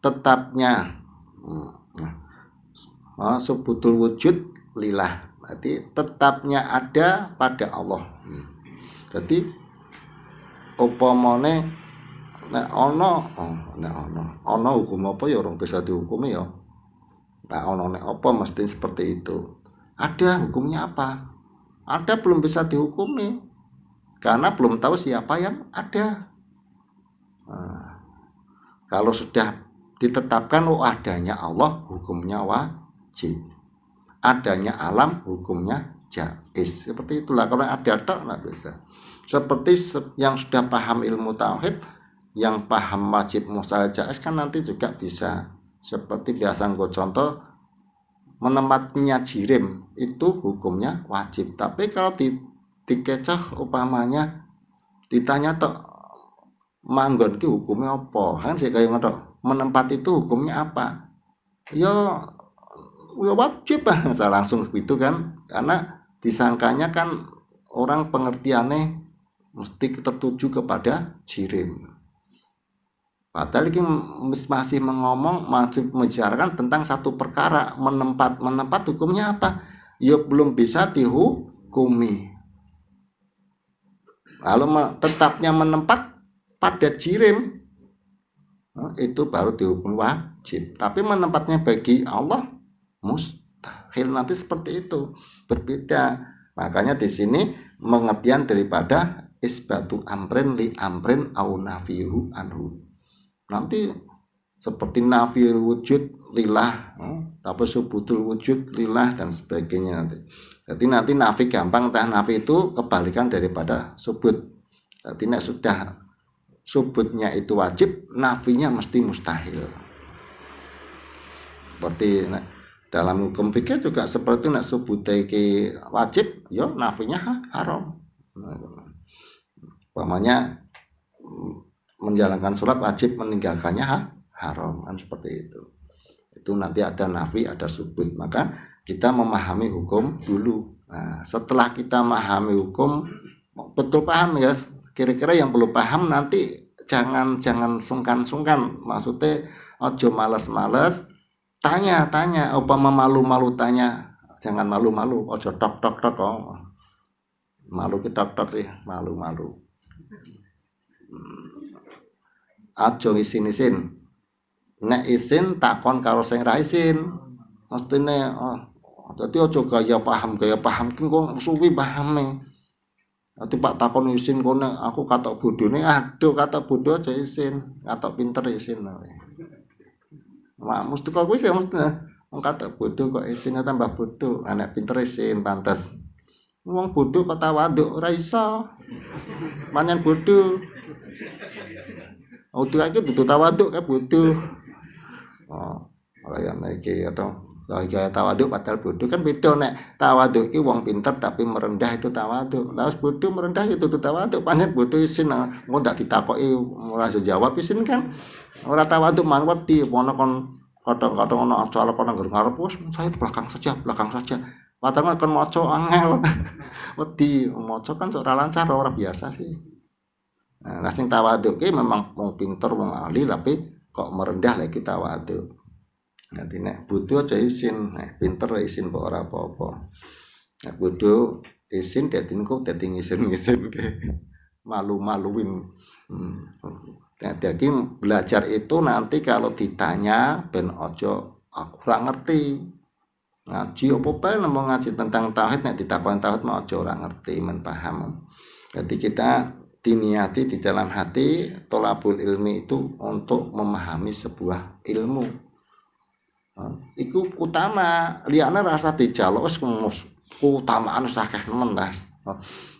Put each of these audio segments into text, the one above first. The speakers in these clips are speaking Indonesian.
tetapnya subutul wujud lillah. Jadi tetapnya ada pada Allah. Jadi upamane nek ana hukum apa ya orang bisa dihukumi ya. Nek ana nek apa mesti seperti itu. Ada hukumnya apa? Ada belum bisa dihukumi karena belum tahu siapa yang ada. Kalau sudah ditetapkan adanya Allah, hukumnya wajib. Adanya alam, hukumnya jaiz. Seperti itulah. Kalau ada tok nggak bisa. Seperti yang sudah paham ilmu tauhid, yang paham wajib mustahil jaiz kan nanti juga bisa. Seperti biasa gue contoh, menempatnya jirim itu hukumnya wajib. Tapi kalau dikecoh umpamanya ditanya tok manggon ki hukumnya apa? Kan sih kayak ngono. Menempat itu hukumnya apa? Ya wajib saya langsung begitu kan, karena disangkanya kan orang pengertiannya mesti tertuju kepada jirim, padahal ini masih masih membicarakan tentang satu perkara menempat hukumnya apa, ya belum bisa dihukumi. Lalu tetapnya menempat pada jirim itu baru dihukum wajib, tapi menempatnya bagi Allah mustahil. Nanti seperti itu berbeda. Makanya di sini pengertian daripada isbatu amrin li amrin au nafihu anhu. Nanti seperti nafil wujud lillah, tapi subutul wujud lillah dan sebagainya nanti. Jadi nanti nafi gampang, nafi itu kebalikan daripada subut. Jadi nek sudah subutnya itu wajib, nafinya mesti mustahil. Seperti dalam hukum fikih juga seperti nek subute iki wajib, ya nafinya haram. Umpamanya menjalankan sholat wajib, meninggalkannya haram, kan seperti itu. Itu nanti ada nafi, ada subut. Maka kita memahami hukum dulu. Nah, setelah kita memahami hukum betul paham ya, kira-kira yang belum paham nanti jangan sungkan-sungkan. Maksudnya ojo males-males, tanya upama malu-malu tanya, jangan malu-malu, ojo tok malu kita tok sih, malu-malu. Aja isin nek isin takon karo sing ra isin mestine. Dadi aja gaya paham ki kok suwi pahame. Dadi Pak takon isin kene aku katok bodhone, aduh katok bodho aja isin, katok pinter isin. Mak mesti kok kuwi sih mesti wong katok bodho kok isin tambah bodho, nek pinter isin pantes. Wong bodho kok tawaduk ora iso. Manyan bodho. Utuh iki dudu tawaduk kae bodho. Kaya iki atau gaya tawaduk padahal bodho kan beda. Nek tawaduk iki wong pinter tapi merendah itu tawaduk. Lah bodho merendah itu tawaduk. Pancen bodho isin engko ndak ditakoki ora iso jawab isin kan. Ora tawaduk man wedi ono kon kadang-kadang ono acara kon nang ngarep wis saya belakang saja. Padahal kan maca angel. Wedi maca kan ora lancar ora biasa sih. Nah, sing tawaduk ki memang wong pinter wong ahli tapi kok merendah lagi tawaduk. Nanti nek butuh aja isin, nek pinter isin kok ora apa-apa. Nek butuh isin dadi kok dadi ngisin ke malu-maluin. Jadi belajar itu nanti kalau ditanya ben ojo aku ora ngerti. Ngaji apa bae nembung ngaji tentang tauhid nek ditakoni tauhid mau ojo ora ngerti men paham. Jadi kita diniati di dalam hati tolabul ilmi itu untuk memahami sebuah ilmu. Iku utama, liyane rasa dijaluk wis keutamaan sakeh nemen Mas.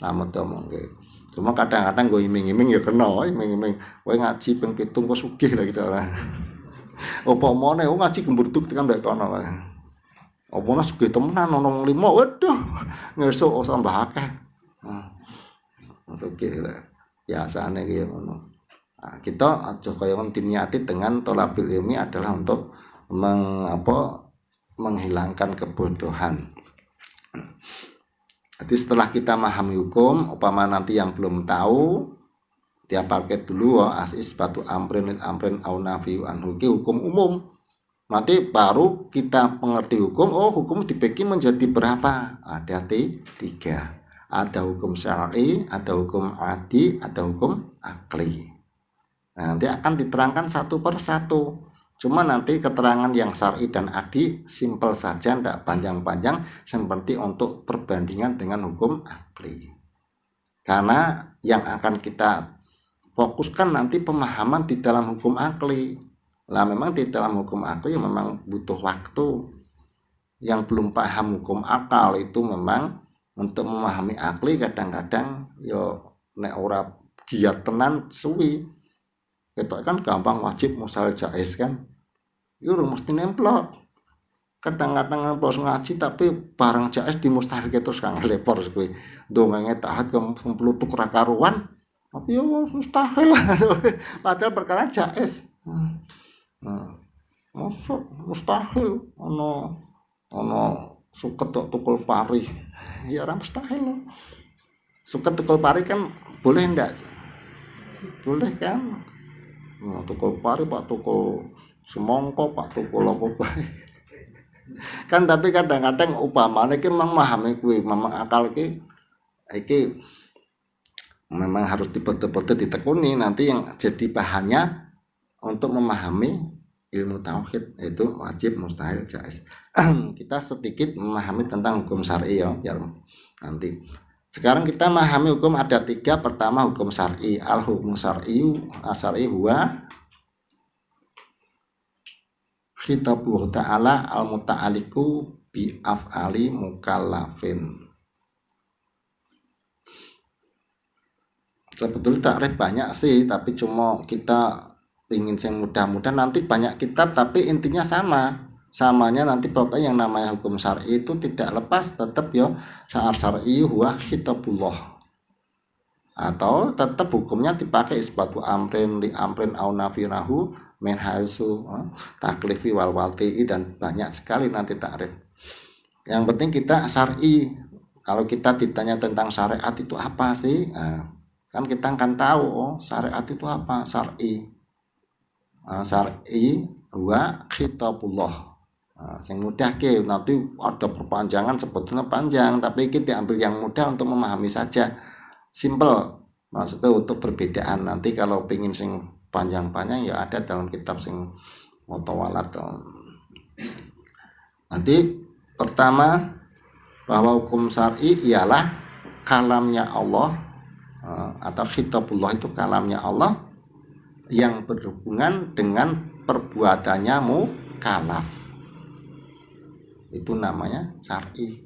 Lamun omongke. Cuma kadang-kadang gue iming-iming ya kena, iming-iming kowe ngaji ping 7 kok sugih lah gitu ora. Apa mone ngaji gemburduk tekan mbek kono. Apa ana sugih temenan ono 5, waduh. Ngesuk tambah akeh. Oke lah. Biasane ki ngono. Nah, kita aja kaya diniati dengan tolabul ilmi adalah untuk menghilangkan kebodohan. Jadi setelah kita memahami hukum, upama nanti yang belum tahu diapalke dulu as isbatu amrin au nafiu anhu hukum umum. Nanti baru kita mengerti hukum. Oh, hukum dibagi menjadi berapa? Ada tiga. Ada hukum syar'i, ada hukum adi, ada hukum akli. Nah, nanti akan diterangkan satu per satu. Cuma nanti keterangan yang syar'i dan adi simpel saja, tidak panjang-panjang, seperti untuk perbandingan dengan hukum akli. Karena yang akan kita fokuskan nanti pemahaman di dalam hukum akli. Lah memang di dalam hukum akli memang butuh waktu. Yang belum paham hukum akal itu memang untuk memahami akli kadang-kadang yo nek ora giat tenan suwi. Ketok kan gampang wajib musal jais kan. Yo mesti nemplok. Kadang-kadang pas ngaji tapi barang jais di mustahil terus kang lepor kuwi. Dongenge tahat kemplutuk ra karuan. Tapi yo mustahil lah. Padahal perkara jais. Masuk mustahil ono suket tukul pari ya orang mustahil. Suket tukul pari kan boleh ndak? Boleh kan? Tukul pari pak tukul semongko pak tukul apa bae kan. Tapi kadang-kadang upamane ki memang memahami kuwi memang akal iki memang harus dibetul-betul ditekuni. Nanti yang jadi bahannya untuk memahami ilmu tauhid itu wajib mustahil jais. Kita sedikit memahami tentang hukum syar'i ya biar nanti. Sekarang kita memahami hukum ada tiga. Pertama hukum syar'i. Al hukum syar'i huwa khitabullah ta'ala al muta'aliku bi af'ali mukallafin. Sebetulnya takrif banyak sih, tapi cuma kita ingin yang mudah-mudah. Nanti banyak kitab tapi intinya samanya nanti pokoknya yang namanya hukum syar'i itu tidak lepas tetap ya syar'i huwa khitabullah, atau tetap hukumnya dipakai isbatu amrin li amrin au nafirahu min haitsu taklifi wal walti'i, dan banyak sekali nanti takrif. Yang penting kita syar'i. Kalau kita ditanya tentang syariat itu apa sih, kan kita akan tahu syariat itu apa. Syar'i wa khitabullah. Yang mudah ke nanti ada perpanjangan sebetulnya panjang, tapi kita ambil yang mudah untuk memahami saja, simple. Maksudnya untuk perbedaan. Nanti kalau pingin sing panjang-panjang ya ada dalam kitab sing mutawalat. Nanti pertama bahwa hukum syar'i ialah kalamnya Allah, atau khitabullah itu kalamnya Allah yang berhubungan dengan perbuatannya mukallaf. Itu namanya syar'i.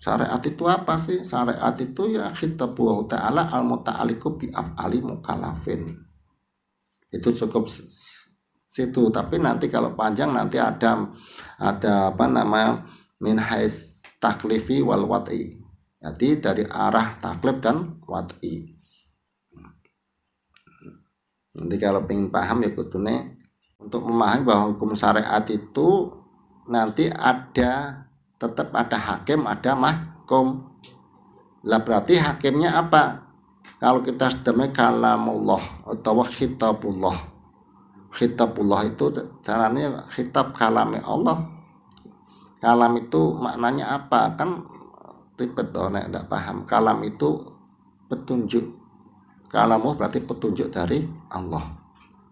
Syariat itu apa sih? Syariat itu ya khitabullah ta'ala al-muta'aliku bi af'ali mukallafin. Itu cukup situ. Tapi nanti kalau panjang nanti ada apa namanya min hais taklifi wal wat'i. Jadi dari arah taklif dan wat'i. Nanti kalau pengen paham ya kudune untuk memahami bahwa hukum syariat itu nanti tetap ada hakim, ada mahkum. Lah berarti hakimnya apa? Kalau kita sedemai kalamullah atau khitabullah. Khitabullah itu caranya khitab kalamnya Allah. Kalam itu maknanya apa? Kan ribet nek enggak paham. Kalam itu petunjuk. Kalamu berarti petunjuk dari Allah.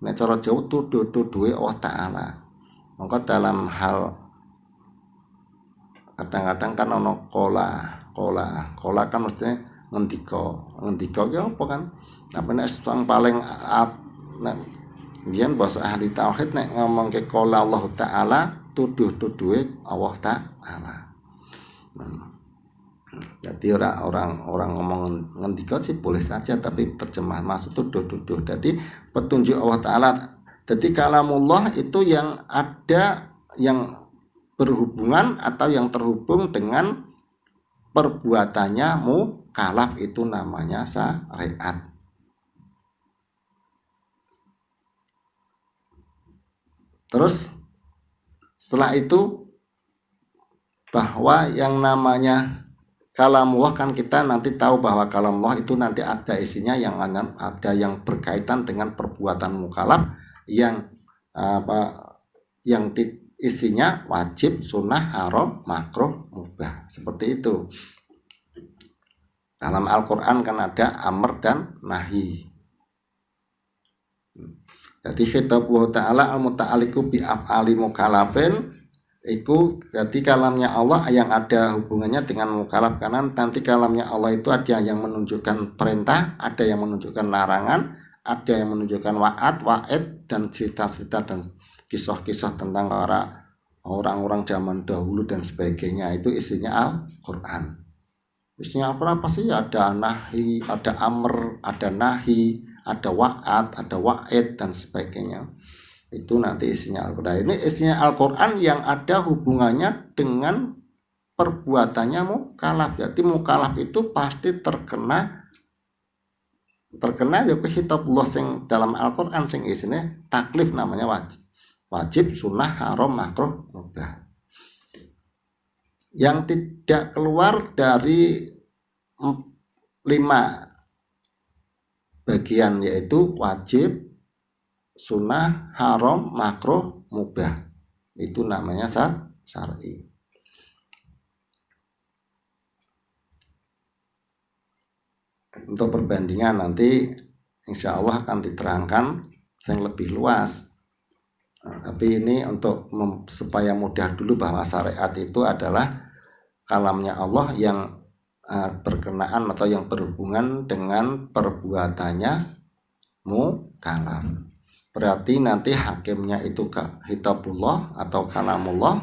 Nek cara Jawa duwe Allah Ta'ala. Maka dalam hal kadang-kadang kan ono kola kan mestinya ngendika ya apa kan. Apa nek sang paling nek biyen bahasa ahli tauhid nek ngomong ke kola Allah Ta'ala tuduhe Allah Ta'ala. Jadi orang ngomong ngendika sih boleh saja, tapi terjemahan maksud itu tuduh. Jadi petunjuk Allah Ta'ala. Jadi kalamullah itu yang ada yang berhubungan atau yang terhubung dengan perbuatannya mukallaf, itu namanya syariat. Terus setelah itu bahwa yang namanya kalamullah kan kita nanti tahu bahwa kalamullah itu nanti ada isinya yang ada yang berkaitan dengan perbuatan mukallaf yang yang isinya wajib, sunnah, haram, makruh, mubah, seperti itu. Dalam Al-Quran kan ada amr dan nahi. Jadi khitabullah ta'ala al-muta'aliku bi af'ali mukallafin itu jadi kalamnya Allah yang ada hubungannya dengan mukallaf, karena nanti kalamnya Allah itu ada yang menunjukkan perintah, ada yang menunjukkan larangan, ada yang menunjukkan wa'id dan cerita-cerita dan kisah-kisah tentang para orang-orang zaman dahulu dan sebagainya. Itu isinya Al-Quran. Isinya Al-Quran pasti ada nahi, ada amr, ada nahi, ada wa'id dan sebagainya. Itu nanti isinya Al-Quran. Ini isinya Al-Quran yang ada hubungannya dengan perbuatannya mukallaf. Jadi mukallaf itu pasti terkena ya khitabullah sing dalam Al-Quran sing isinya taklif, namanya wajib, sunnah, haram, makruh, mubah. Yang tidak keluar dari 5 bagian, yaitu wajib, sunnah, haram, makruh, mubah. Itu namanya syar'i. Untuk perbandingan nanti insya Allah akan diterangkan yang lebih luas. Tapi ini untuk supaya mudah dulu bahwa syariat itu adalah kalamnya Allah yang berkenaan atau yang berhubungan dengan perbuatannya mukallaf. Berarti nanti hakimnya itu khitabullah atau kalamullah,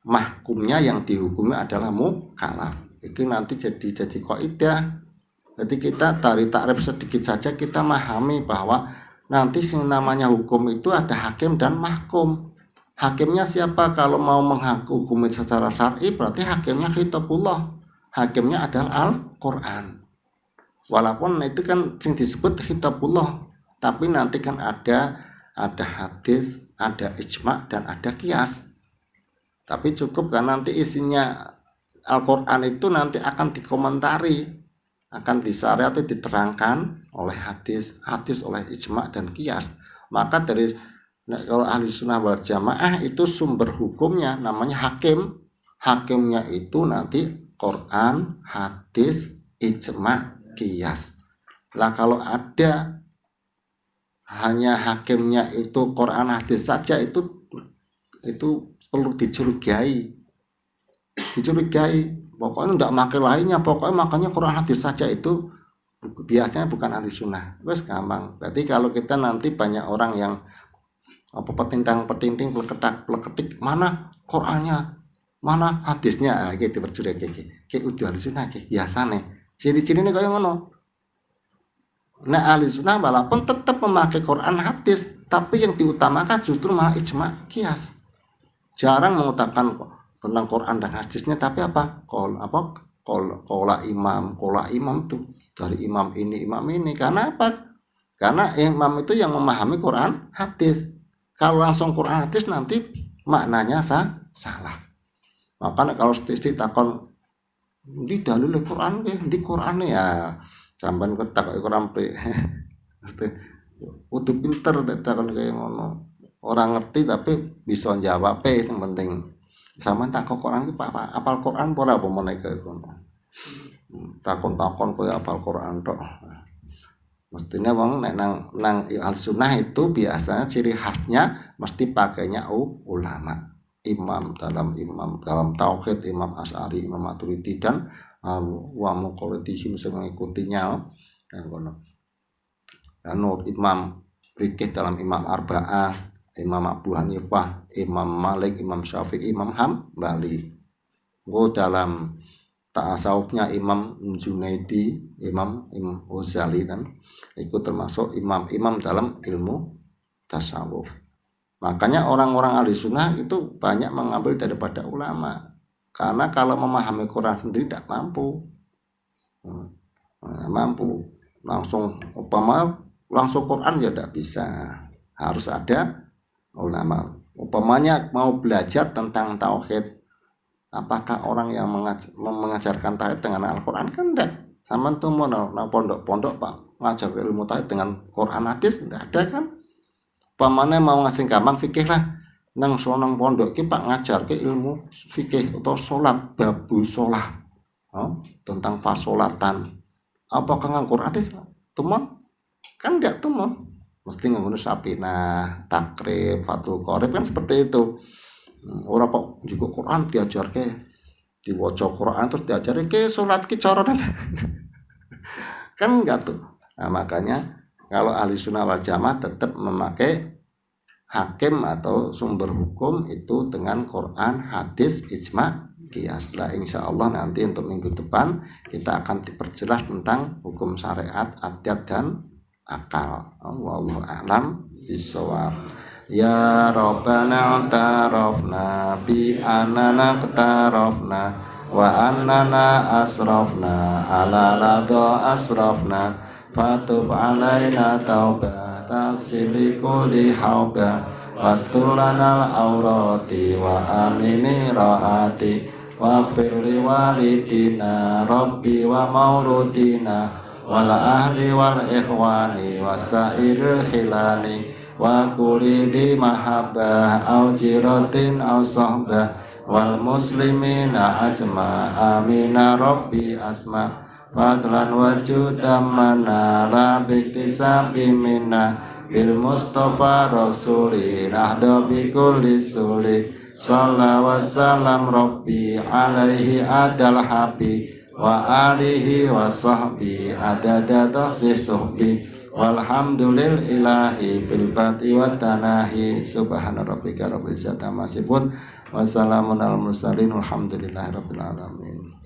mahkumnya yang dihukumi adalah mukallaf. Itu nanti jadi kaidah. Jadi kita dari takrif sedikit saja kita memahami bahwa nanti yang namanya hukum itu ada hakim dan mahkum. Hakimnya siapa? Kalau mau menghukumi secara syar'i berarti hakimnya khitabullah. Hakimnya adalah Al-Quran. Walaupun itu kan yang disebut khitabullah, tapi nanti kan ada hadis, ada ijma' dan ada qiyas. Tapi cukup kan nanti isinya Al-Quran itu nanti akan dikomentari, akan disyariati, diterangkan oleh hadis, oleh ijma' dan qiyas. Maka dari kalau ahli sunnah wal jamaah itu sumber hukumnya namanya hakim. Hakimnya itu nanti Quran, hadis, ijma', qiyas. Lah kalau ada hanya hakimnya itu Quran, hadis saja, itu perlu dicurigai. Pokoknya tidak makai lainnya, pokoknya makanya Quran, hadis saja, itu biasanya bukan ahli sunnah. Wes gampang. Berarti kalau kita nanti banyak orang yang petinting peleketik, mana Qurannya, mana hadisnya, gitu bercuriga kayak udah ahli sunnah kayak biasa nih. Ciri-ciri ini kayak ngono. Nah ahli sunnah walaupun tetap memakai Quran, hadis, tapi yang diutamakan justru malah ijma', qiyas. Jarang mengutamakan tentang Quran dan hadisnya, tapi apa? Kola imam tuh dari imam ini. Karena apa? Karena imam itu yang memahami Quran, hadis. Kalau langsung Quran, hadis nanti maknanya salah. Makanya kalau isti takon di dalil Quran di Quran ya sampean ketak Quran pe. Udah pinter takon kayak ngono. Orang ngerti tapi bisa jawab pe, yang penting sampean takon Quran ki apa apal Quran ora apa meneh kaya ngono. Takon-takon koyo apal Quran tok. Mestinya wong nek nang al-sunnah itu biasanya ciri khasnya mesti pakainya ulama, imam dalam tauhid, imam Asy'ari, imam Maturidi dan wa muqallidin sing mengikutinya ngono. Anut imam fikih dalam imam Arba'ah, imam Abu Hanifah, imam Malik, imam Syafi'i, imam Hambali. Go dalam tasawufnya imam Junaidi, imam Ghazali dan itu termasuk imam dalam ilmu tasawuf. Makanya orang-orang ahli sunnah itu banyak mengambil daripada ulama, karena kalau memahami Quran sendiri tidak mampu langsung langsung Quran ya tidak bisa, harus ada ulama. Umpamanya mau belajar tentang tauhid, Apakah orang yang mengajarkan tauhid dengan Al-Qur'an? Kan enggak. Sampean tuh mau nang pondok-pondok Pak ngajar ilmu tauhid dengan Quran hadis enggak ada kan? Pamane mau ngasih gampang fikih lah. Nang sonong pondok ki Pak ngajar ke ilmu fikih atau salat babu sholah. Tentang fasolatan. Apakah nganggur hadis? Tumon? Kan enggak tumon. Mesti nganggo sapinah, takrib, fatul qorib kan seperti itu. Ora kok juga Quran diajarke diwaca Quran terus diajarke salat ki cara kan enggak tuh. Nah, makanya kalau ahli sunnah wal jamaah tetap memakai hakim atau sumber hukum itu dengan Quran, hadis, ijma, qiyas. Nah, insya Allah nanti untuk minggu depan kita akan diperjelas tentang hukum syariat, adat dan akal. Wallahu a'lam bishawab. Ya Rabbana tarafna bi annana tarafna wa annana asrafna ala radha asrafna fatub alaina taubah taksili kulli haubah wastulanal aurati wa amini raati waghfir li walidina rabbi wa mauludina wal ahli wal ikhwani wasairil khilani wa kuli di mahabbah au jiratin au sahbah wal muslimina ajma amina rabbi asma fadlan wajudam manala biktisabi minna bil mustafa rasuli nahda bi kulli suli sallallahu wasallam rabbi alaihi adal habib wa alihi wa sahbi adada tasih suhbi walhamdulillahi fil bati wa tanahi subhana rabbika rabbil izzati amma yasifun wassalamun alal mursalin walhamdulillahi rabbil alamin.